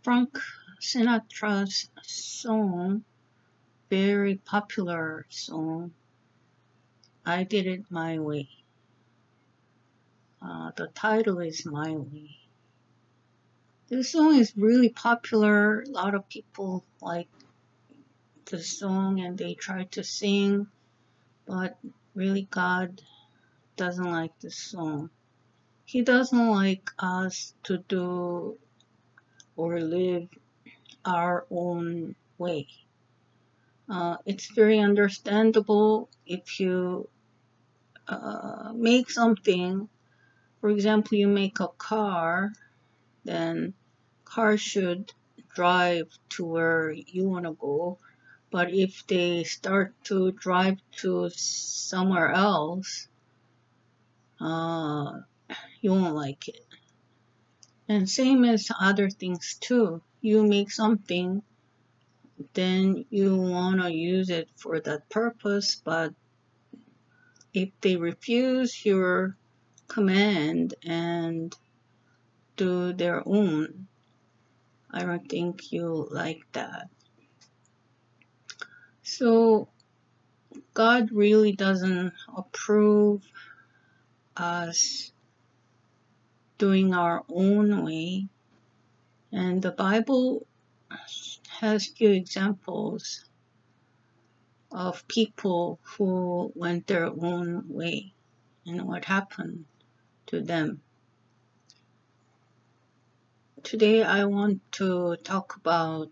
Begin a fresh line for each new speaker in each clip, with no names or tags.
Frank Sinatra's song, very popular song, I Did It My Way. The title is My Way. This song is really popular. A lot of people like the song and they try to sing, but really God doesn't like this song. He doesn't like us to do or live our own way. It's very understandable if you make something. For example, you make a car, then car should drive to where you want to go. But if they start to drive to somewhere else, you won't like it. And same as other things too. You make something, then you want to use it for that purpose, but if they refuse your command and do their own, I don't think you like that. So God really doesn't approve us doing our own way. And the Bible has few examples of people who went their own way and what happened to them. Today I want to talk about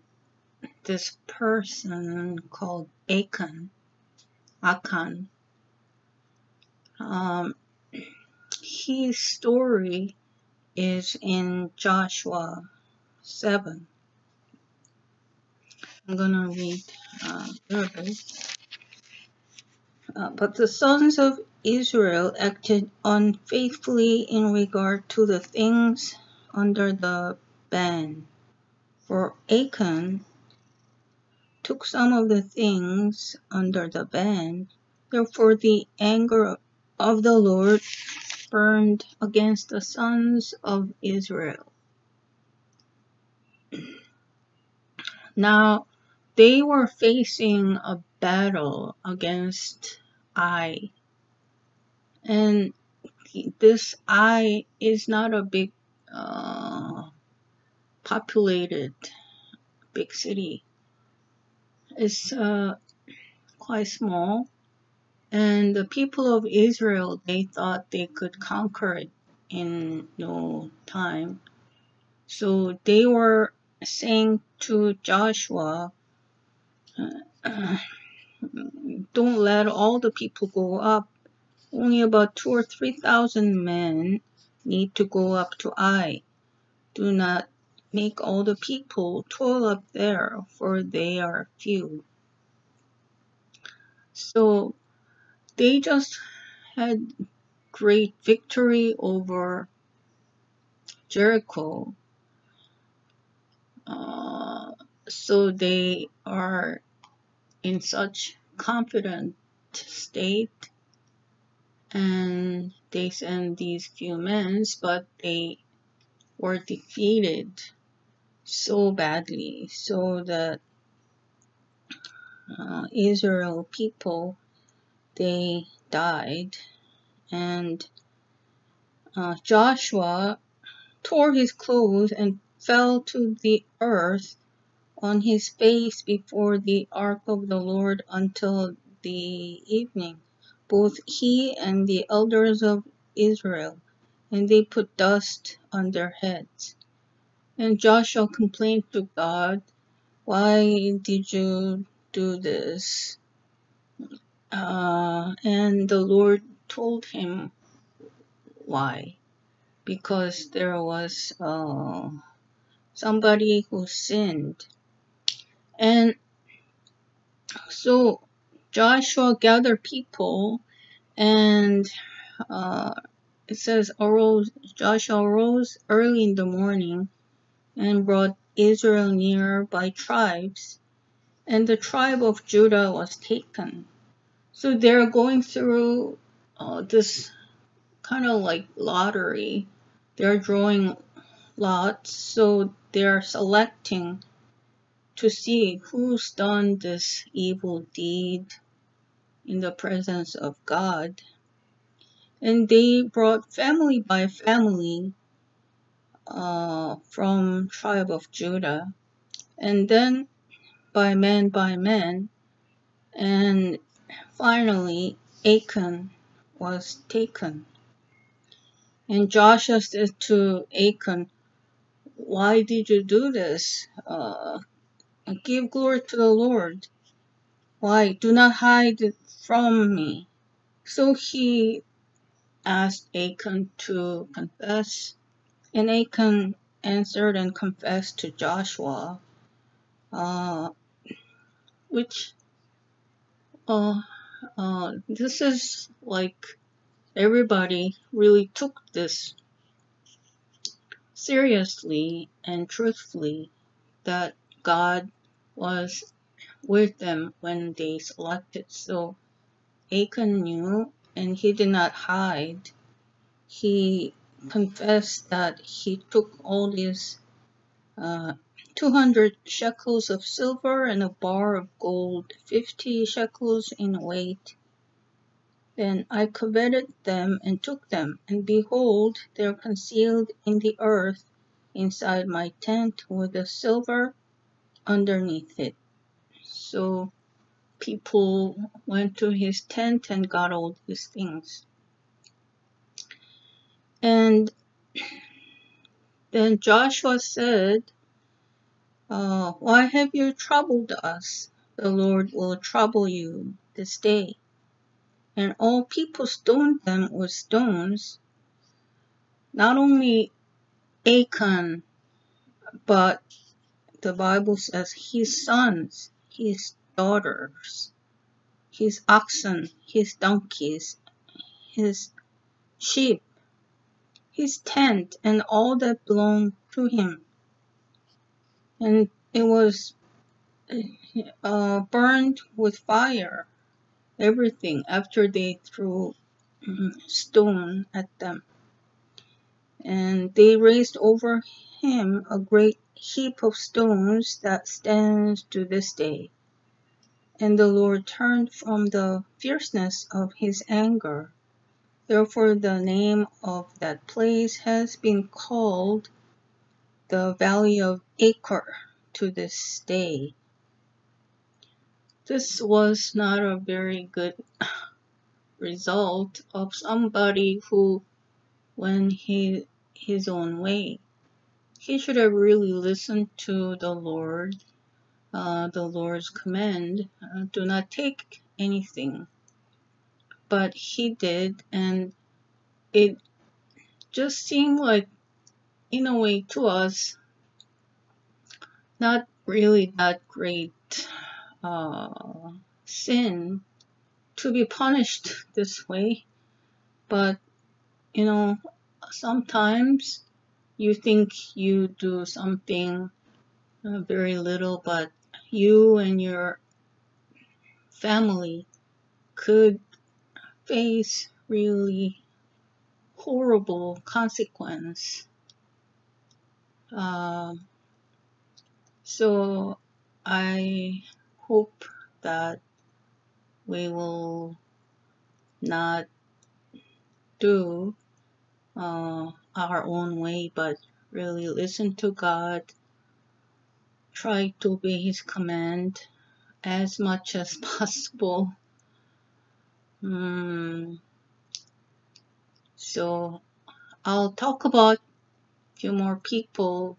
this person called Achan. His story is in Joshua 7. I'm gonna read verse. But the sons of Israel acted unfaithfully in regard to the things under the ban. For Achan took some of the things under the ban. Therefore the anger of the Lord burned against the sons of Israel. Now they were facing a battle against Ai. And this Ai is not a big populated big city. It's quite small. And the people of Israel, they thought they could conquer it in no time. So they were saying to Joshua, don't let all the people go up. Only about 2,000 or 3,000 men need to go up to Ai. Do not make all the people toil up there, for they are few. So they just had great victory over Jericho. So they are in such confident state, and they send these few men, but they were defeated so badly, so that Israel people, they died, and Joshua tore his clothes and fell to the earth on his face before the ark of the Lord until the evening, both he and the elders of Israel, and they put dust on their heads. And Joshua complained to God, why did you do this? And the Lord told him why. Because there was somebody who sinned. And so Joshua gathered people, and it says, Joshua arose early in the morning and brought Israel near by tribes, and the tribe of Judah was taken. So they're going through this kind of like lottery. They're drawing lots, so they're selecting to see who's done this evil deed in the presence of God. And they brought family by family from tribe of Judah, and then by man, and finally Achan was taken. And Joshua said to Achan, "Why did you do this? Give glory to the Lord. Why? Do not hide it from me." So he asked Achan to confess, and Achan answered and confessed to Joshua, which this is like everybody really took this seriously and truthfully, that God was with them when they selected. So Achan knew, and he did not hide. He confessed that he took all these 200 shekels of silver and a bar of gold, 50 shekels in weight. Then I coveted them and took them, and behold, they are concealed in the earth inside my tent with the silver underneath it. So people went to his tent and got all these things. And then Joshua said, "Why have you troubled us? The Lord will trouble you this day." And all people stoned them with stones. Not only Achan, but the Bible says his sons, his daughters, his oxen, his donkeys, his sheep, his tent, and all that belonged to him. And it was burned with fire, everything, after they threw stone at them. And they raised over him a great heap of stones that stands to this day. And the Lord turned from the fierceness of his anger. Therefore the name of that place has been called the Valley of Achor to this day. This was not a very good result of somebody who went his own way. He should have really listened to the Lord's command, do not take anything. But he did, and it just seemed like, in a way to us, not really that great sin to be punished this way. But, sometimes you think you do something very little, but you and your family could face really horrible consequence. So I hope that we will not do our own way, but really listen to God, try to obey his command as much as possible. So I'll talk about a few more people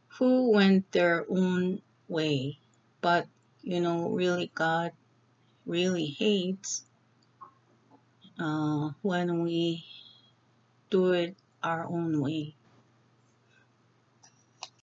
who went their own way, but really God really hates when we do it our own way.